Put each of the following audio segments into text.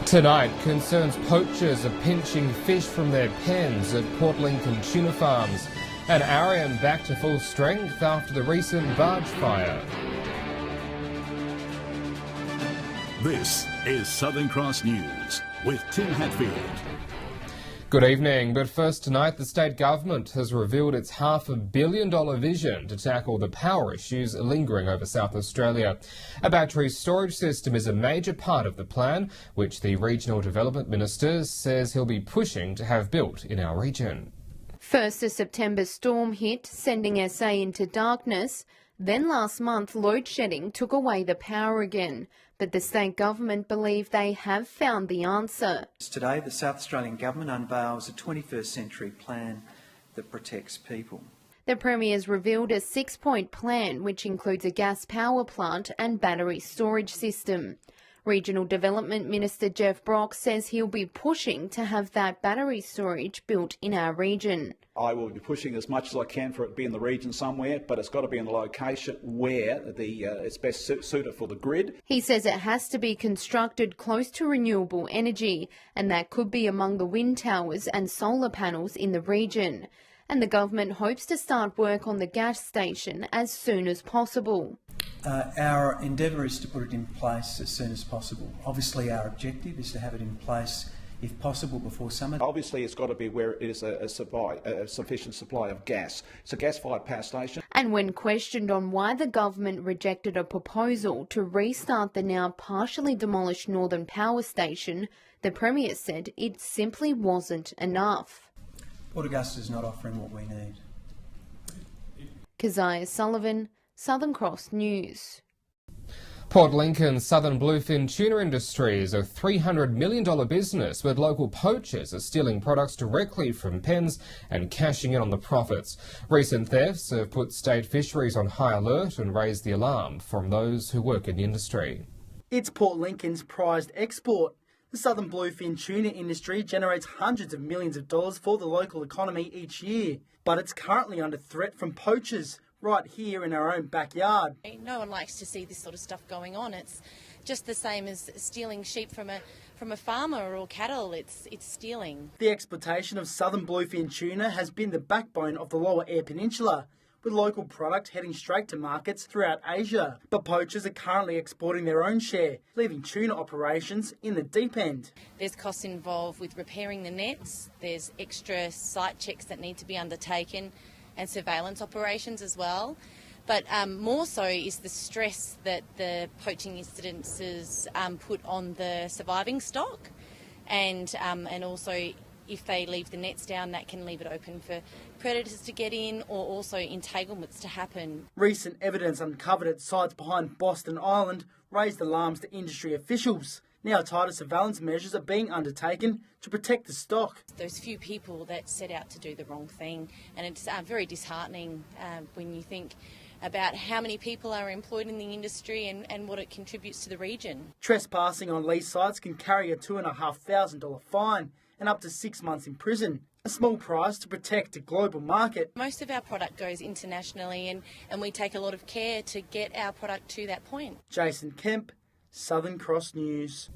Tonight, concerns poachers are pinching fish from their pens at Port Lincoln tuna farms. And Arion back to full strength after the recent barge fire. This is Southern Cross News with Tim Hatfield. Good evening, but first tonight the state government has revealed its $500 million vision to tackle the power issues lingering over South Australia. A battery storage system is a major part of the plan, which the Regional Development Minister says he'll be pushing to have built in our region. First, a September storm hit, sending SA into darkness. Then last month, load shedding took away the power again. But the state government believe they have found the answer. Today, the South Australian Government unveils a 21st century plan that protects people. The Premier's revealed a 6-point plan which includes a gas power plant and battery storage system. Regional Development Minister Jeff Brock says he'll be pushing to have that battery storage built in our region. I will be pushing as much as I can for it to be in the region somewhere, but it's got to be in the location where it's best suited for the grid. He says it has to be constructed close to renewable energy, and that could be among the wind towers and solar panels in the region. And the government hopes to start work on the gas station as soon as possible. Our endeavour is to put it in place as soon as possible. Obviously, our objective is to have it in place, if possible, before summer. Obviously, it's got to be where it is a sufficient supply of gas. It's a gas-fired power station. And when questioned on why the government rejected a proposal to restart the now partially demolished Northern Power Station, the Premier said it simply wasn't enough. Port Augusta is not offering what we need. Keziah Sullivan, Southern Cross News. Port Lincoln's Southern Bluefin Tuna Industry is a $300 million business where local poachers are stealing products directly from pens and cashing in on the profits. Recent thefts have put state fisheries on high alert and raised the alarm from those who work in the industry. It's Port Lincoln's prized export. The Southern Bluefin Tuna industry generates hundreds of millions of dollars for the local economy each year, but it's currently under threat from poachers right here in our own backyard. No one likes to see this sort of stuff going on. It's just the same as stealing sheep from a farmer or cattle. It's stealing. The exploitation of Southern Bluefin tuna has been the backbone of the Lower Eyre Peninsula, with local product heading straight to markets throughout Asia. But poachers are currently exporting their own share, leaving tuna operations in the deep end. There's costs involved with repairing the nets. There's extra site checks that need to be undertaken, and surveillance operations as well. But more so is the stress that the poaching incidences put on the surviving stock, and also if they leave the nets down, that can leave it open for predators to get in or also entanglements to happen. Recent evidence uncovered at sites behind Boston Island raised alarms to industry officials. Now tighter surveillance measures are being undertaken to protect the stock. Those few people that set out to do the wrong thing, and it's very disheartening when you think about how many people are employed in the industry and what it contributes to the region. Trespassing on lease sites can carry a $2,500 fine and up to 6 months in prison, a small price to protect a global market. Most of our product goes internationally and we take a lot of care to get our product to that point. Jason Kemp, Southern Cross News.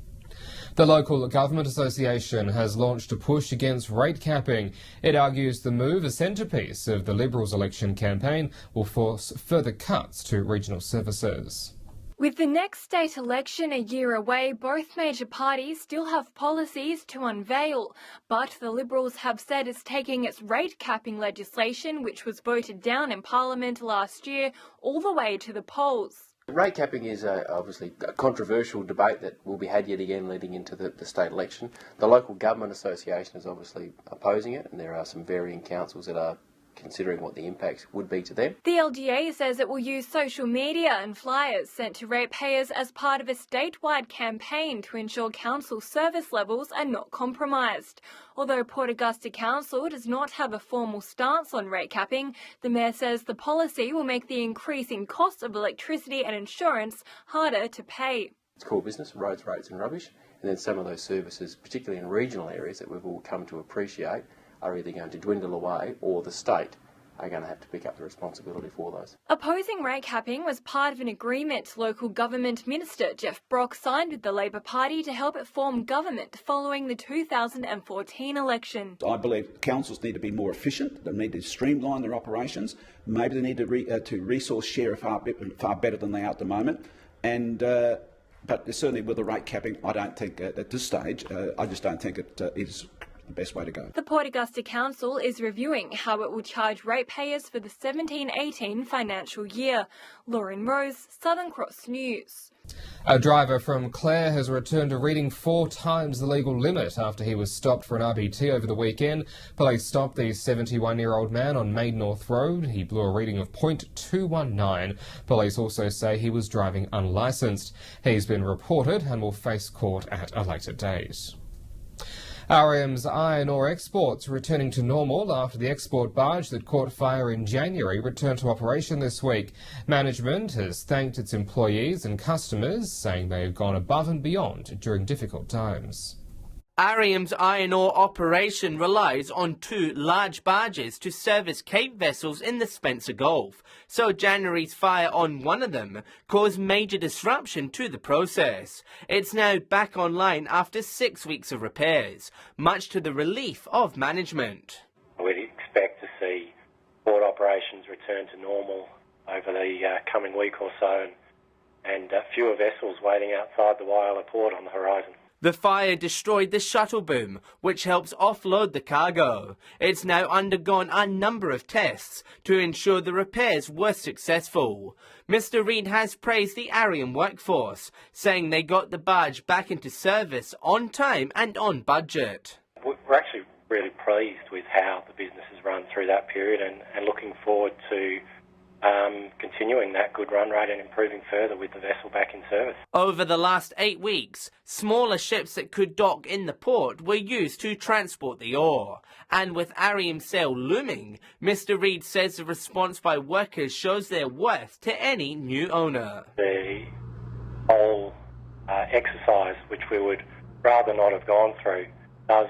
The local government association has launched a push against rate capping. It argues the move, a centrepiece of the Liberals' election campaign, will force further cuts to regional services. With the next state election a year away, both major parties still have policies to unveil. But the Liberals have said it's taking its rate capping legislation, which was voted down in Parliament last year, all the way to the polls. Rate capping is obviously a controversial debate that will be had yet again leading into the state election. The local government association is obviously opposing it, and there are some varying councils that are considering what the impacts would be to them. The LDA says it will use social media and flyers sent to ratepayers as part of a statewide campaign to ensure council service levels are not compromised. Although Port Augusta Council does not have a formal stance on rate capping, the Mayor says the policy will make the increasing cost of electricity and insurance harder to pay. It's core business, roads, rates and rubbish, and then some of those services, particularly in regional areas that we've all come to appreciate, are either going to dwindle away or the state are going to have to pick up the responsibility for those. Opposing rate capping was part of an agreement local government minister Jeff Brock signed with the Labor Party to help it form government following the 2014 election. I believe councils need to be more efficient. They need to streamline their operations. Maybe they need to resource share far better than they are at the moment. And but certainly with the rate capping, I don't think at this stage, I just don't think it is the best way to go. The Port Augusta Council is reviewing how it will charge ratepayers for the 17-18 financial year. Lauren Rose, Southern Cross News. A driver from Clare has returned to reading 4 times the legal limit after he was stopped for an RBT over the weekend. Police stopped the 71-year-old man on Maid North Road. He blew a reading of .219. Police also say he was driving unlicensed. He's been reported and will face court at a later date. RM's iron ore exports returning to normal after the export barge that caught fire in January returned to operation this week. Management has thanked its employees and customers, saying they have gone above and beyond during difficult times. Ariam's iron ore operation relies on 2 large barges to service Cape vessels in the Spencer Gulf, so January's fire on one of them caused major disruption to the process. It's now back online after 6 weeks of repairs, much to the relief of management. We'd expect to see port operations return to normal over the coming week or so, and fewer vessels waiting outside the Whyalla port on the horizon. The fire destroyed the shuttle boom, which helps offload the cargo. It's now undergone a number of tests to ensure the repairs were successful. Mr. Reid has praised the Ariam workforce, saying they got the barge back into service on time and on budget. We're actually really pleased with how the business has run through that period and looking forward to continuing that good run rate and improving further with the vessel back in service. Over the last 8 weeks, smaller ships that could dock in the port were used to transport the ore. And with Ariam's sale looming, Mr. Reid says the response by workers shows their worth to any new owner. The whole exercise, which we would rather not have gone through, does,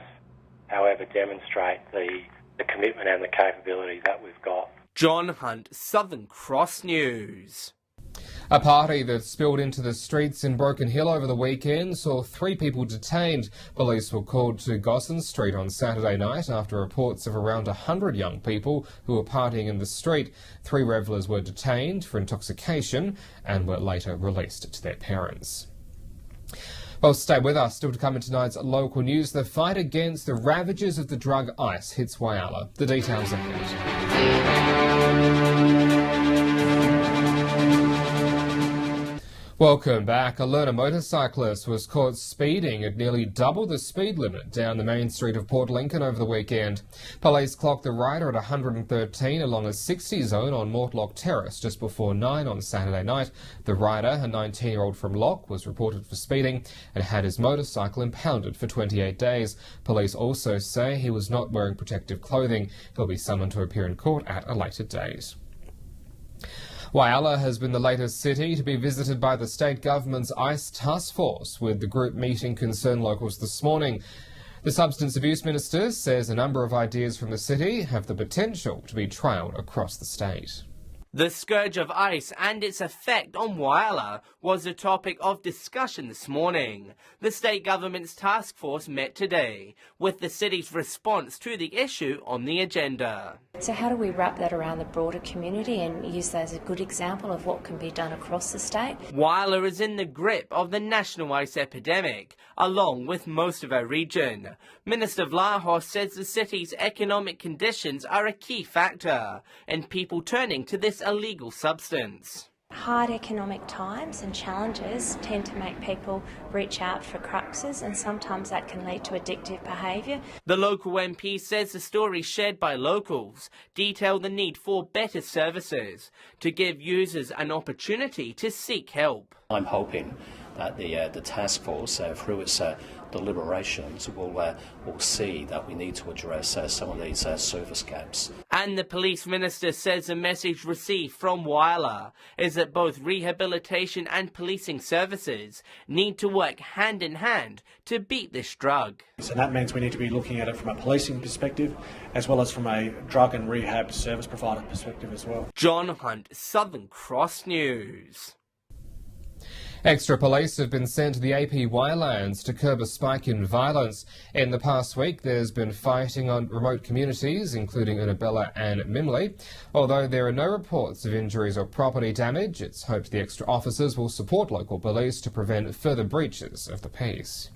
however, demonstrate the commitment and the capability that we've got. John Hunt, Southern Cross News. A party that spilled into the streets in Broken Hill over the weekend saw 3 people detained. Police were called to Gosson Street on Saturday night after reports of around 100 young people who were partying in the street. 3 revellers were detained for intoxication and were later released to their parents. Well, stay with us. Still to come in tonight's local news, the fight against the ravages of the drug ice hits Whyalla. The details ahead. Welcome back. A learner motorcyclist was caught speeding at nearly double the speed limit down the main street of Port Lincoln over the weekend. Police clocked the rider at 113 along a 60 zone on Mortlock Terrace just before 9 on Saturday night. The rider, a 19-year-old from Lock, was reported for speeding and had his motorcycle impounded for 28 days. Police also say he was not wearing protective clothing. He'll be summoned to appear in court at a later date. Whyalla has been the latest city to be visited by the state government's ICE task force, with the group meeting concerned locals this morning. The Substance Abuse Minister says a number of ideas from the city have the potential to be trialled across the state. The scourge of ice and its effect on Whyalla was a topic of discussion this morning. The state government's task force met today, with the city's response to the issue on the agenda. So how do we wrap that around the broader community and use that as a good example of what can be done across the state? Whyalla is in the grip of the national ice epidemic, along with most of our region. Minister Vlahos says the city's economic conditions are a key factor, and people turning to this illegal substance. Hard economic times and challenges tend to make people reach out for cruxes, and sometimes that can lead to addictive behaviour. The local MP says the stories shared by locals detail the need for better services to give users an opportunity to seek help. I'm hoping that the task force, through its deliberations, will see that we need to address some of these service gaps. And the police minister says a message received from Whyalla is that both rehabilitation and policing services need to work hand in hand to beat this drug. So that means we need to be looking at it from a policing perspective as well as from a drug and rehab service provider perspective as well. John Hunt, Southern Cross News. Extra police have been sent to the APY Lands to curb a spike in violence. In the past week, there's been fighting on remote communities, including Unabella and Mimley. Although there are no reports of injuries or property damage, it's hoped the extra officers will support local police to prevent further breaches of the peace.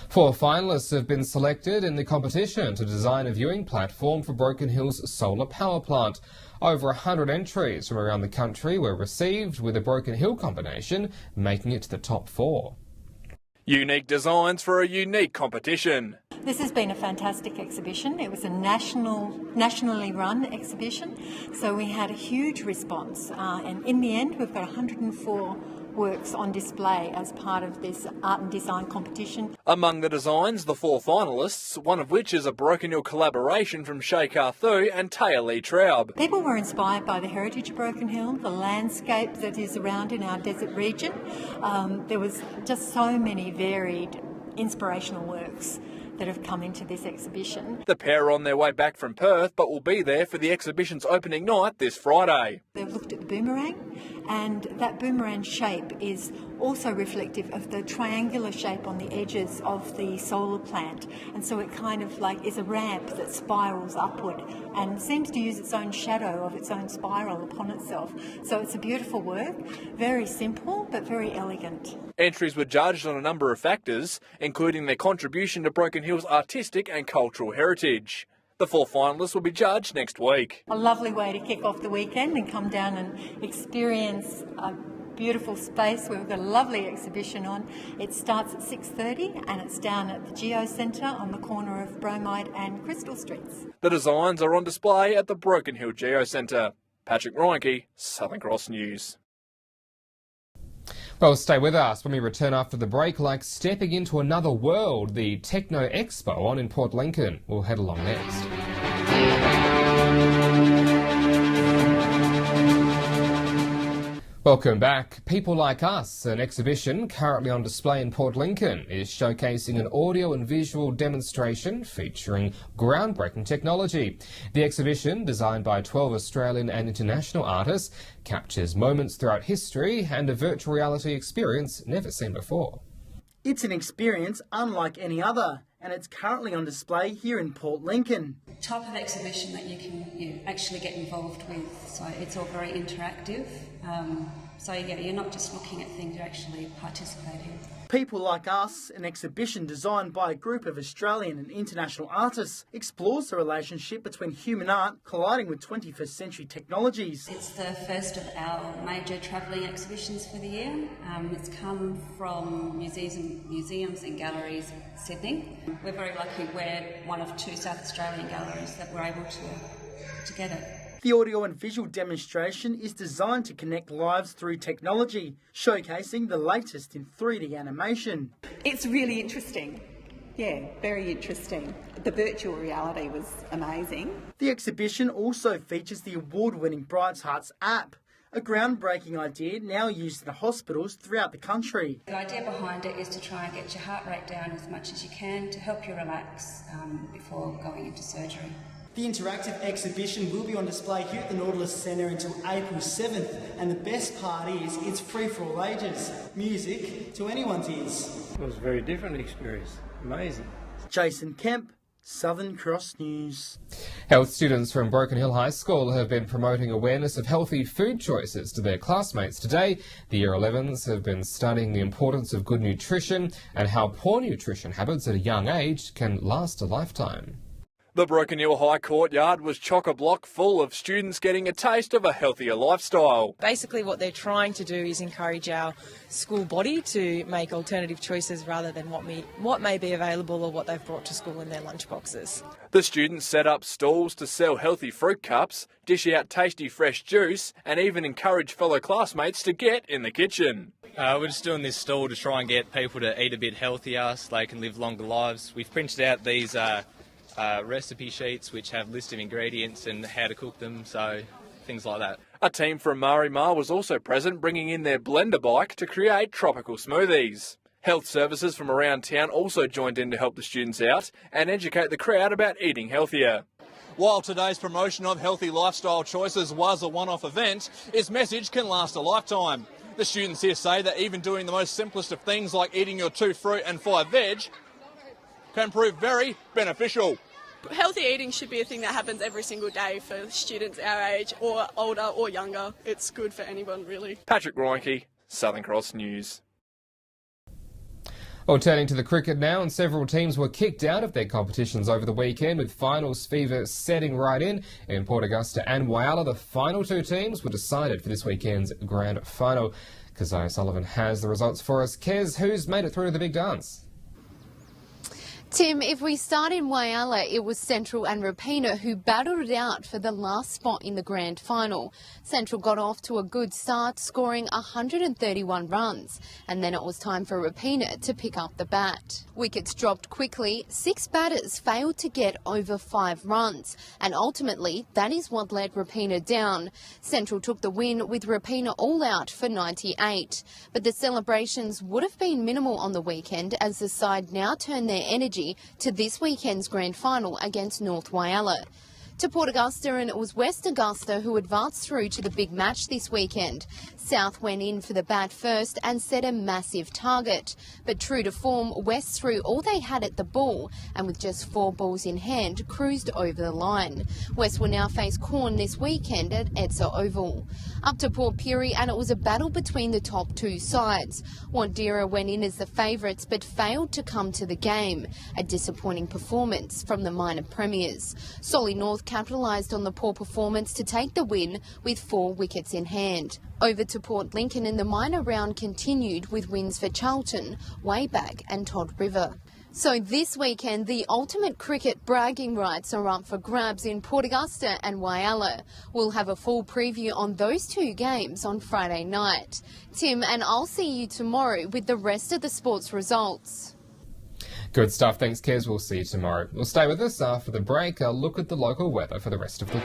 4 finalists have been selected in the competition to design a viewing platform for Broken Hill's solar power plant. Over 100 entries from around the country were received, with a Broken Hill combination making it to the top 4. Unique designs for a unique competition. This has been a fantastic exhibition. It was a nationally run exhibition, so we had a huge response. And in the end, we've got 104 works on display as part of this art and design competition. Among the designs, the 4 finalists, one of which is a Broken Hill collaboration from Sheikh Arthur and Taya Lee Traub. People were inspired by the heritage of Broken Hill, the landscape that is around in our desert region. There was just so many varied inspirational works that have come into this exhibition. The pair are on their way back from Perth, but will be there for the exhibition's opening night this Friday. They've looked at the boomerang, and that boomerang shape is also reflective of the triangular shape on the edges of the solar plant, and so it kind of like is a ramp that spirals upward and seems to use its own shadow of its own spiral upon itself. So it's a beautiful work, very simple but very elegant. Entries were judged on a number of factors, including their contribution to Broken Hill's artistic and cultural heritage. The 4 finalists will be judged next week. A lovely way to kick off the weekend and come down and experience a beautiful space where we've got a lovely exhibition on. It starts at 6:30 and it's down at the Geo Centre on the corner of Bromide and Crystal Streets. The designs are on display at the Broken Hill Geo Centre. Patrick Reinke, Southern Cross News. Well, stay with us when we return after the break. Like stepping into another world, the Techno Expo on in Port Lincoln. We'll head along next. Welcome back. People Like Us, an exhibition currently on display in Port Lincoln, is showcasing an audio and visual demonstration featuring groundbreaking technology. The exhibition, designed by 12 Australian and international artists, captures moments throughout history and a virtual reality experience never seen before. It's an experience unlike any other, and it's currently on display here in Port Lincoln. Type of exhibition that you can actually get involved with, so it's all very interactive. So yeah, you're not just looking at things, you're actually participating. People Like Us, an exhibition designed by a group of Australian and international artists, explores the relationship between human art colliding with 21st century technologies. It's the first of our major travelling exhibitions for the year. It's come from museums and galleries in Sydney. We're very lucky we're one of 2 South Australian galleries that were able to get it. The audio and visual demonstration is designed to connect lives through technology, showcasing the latest in 3D animation. It's really interesting. Yeah, very interesting. The virtual reality was amazing. The exhibition also features the award-winning Bright Hearts app, a groundbreaking idea now used in hospitals throughout the country. The idea behind it is to try and get your heart rate down as much as you can to help you relax before going into surgery. The interactive exhibition will be on display here at the Nautilus Centre until April 7th, and the best part is it's free for all ages. Music to anyone's ears. It was a very different experience. Amazing. Jason Kemp, Southern Cross News. Health students from Broken Hill High School have been promoting awareness of healthy food choices to their classmates today. The Year 11s have been studying the importance of good nutrition and how poor nutrition habits at a young age can last a lifetime. The Broken Hill High Courtyard was chock-a-block full of students getting a taste of a healthier lifestyle. Basically what they're trying to do is encourage our school body to make alternative choices rather than what may be available or what they've brought to school in their lunch boxes. The students set up stalls to sell healthy fruit cups, dish out tasty fresh juice and even encourage fellow classmates to get in the kitchen. We're just doing this stall to try and get people to eat a bit healthier so they can live longer lives. We've printed out these recipe sheets which have list of ingredients and how to cook them, so things like that. A team from Marymar was also present, bringing in their blender bike to create tropical smoothies. Health services from around town also joined in to help the students out and educate the crowd about eating healthier. While today's promotion of healthy lifestyle choices was a one-off event, its message can last a lifetime. The students here say that even doing the most simplest of things like eating your 2 fruit and 5 veg can prove very beneficial. Healthy eating should be a thing that happens every single day for students our age or older or younger. It's good for anyone, really. Patrick Reinke, Southern Cross News. Well, turning to the cricket now, and several teams were kicked out of their competitions over the weekend, with finals fever setting right in Port Augusta and Whyalla. The final 2 teams were decided for this weekend's grand final. Keziah Sullivan has the results for us. Kez, who's made it through to the big dance? Tim, if we start in Whyalla, it was Central and Rapina who battled it out for the last spot in the grand final. Central got off to a good start, scoring 131 runs, and then it was time for Rapina to pick up the bat. Wickets dropped quickly, 6 batters failed to get over 5 runs, and ultimately that is what let Rapina down. Central took the win with Rapina all out for 98, but the celebrations would have been minimal on the weekend as the side now turn their energy to this weekend's grand final against North Whyalla. To Port Augusta, and it was West Augusta who advanced through to the big match this weekend. South went in for the bat first and set a massive target. But true to form, West threw all they had at the ball and with just 4 balls in hand, cruised over the line. West will now face Corn this weekend at Edsa Oval. Up to Port Pirie, and it was a battle between the top 2 sides. Wandera went in as the favourites but failed to come to the game. A disappointing performance from the minor premiers. Solly North capitalised on the poor performance to take the win with 4 wickets in hand. Over to Port Lincoln, and the minor round continued with wins for Charlton, Wayback and Todd River. So this weekend, the ultimate cricket bragging rights are up for grabs in Port Augusta and Whyalla. We'll have a full preview on those 2 games on Friday night. Tim, and I'll see you tomorrow with the rest of the sports results. Good stuff. Thanks, Kez. We'll see you tomorrow. We'll stay with us after the break. I'll look at the local weather for the rest of the week.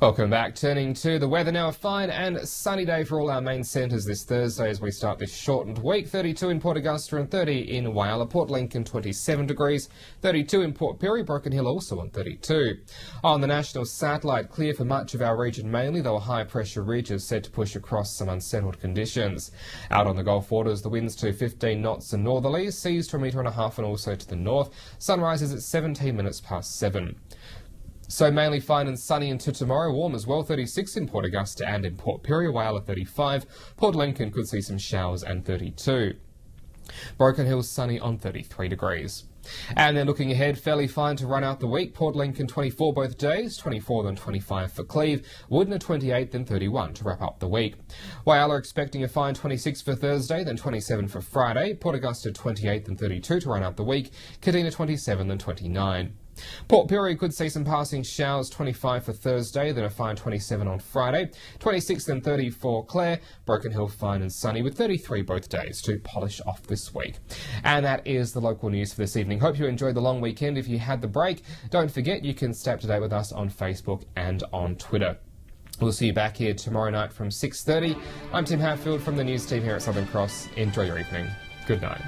Welcome back. Turning to the weather now, a fine and sunny day for all our main centres this Thursday as we start this shortened week. 32 in Port Augusta and 30 in Whyalla. Port Lincoln 27 degrees, 32 in Port Pirie. Broken Hill also on 32. On the national satellite, clear for much of our region mainly, though a high pressure ridge is set to push across some unsettled conditions. Out on the Gulf waters, the winds to 15 knots and northerlies, seas to 1.5 metres and also to the north. Sunrise is at 17 minutes past 7. So mainly fine and sunny into tomorrow, warm as well, 36 in Port Augusta and in Port Pirie, Whyalla 35, Port Lincoln could see some showers and 32. Broken Hill sunny on 33 degrees. And then looking ahead, fairly fine to run out the week. Port Lincoln 24 both days, 24 then 25 for Cleve, Woodner 28 then 31 to wrap up the week. Whyalla expecting a fine 26 for Thursday, then 27 for Friday, Port Augusta 28 then 32 to run out the week, Kadina 27 then 29. Port Pirie could see some passing showers, 25 for Thursday, then a fine 27 on Friday, 26 then 30 for Clare, Broken Hill fine and sunny with 33 both days to polish off this week. And that is the local news for this evening. Hope you enjoyed the long weekend. If you had the break, don't forget you can stay up to date with us on Facebook and on Twitter. We'll see you back here tomorrow night from 6:30. I'm Tim Hatfield from the news team here at Southern Cross. Enjoy your evening. Good night.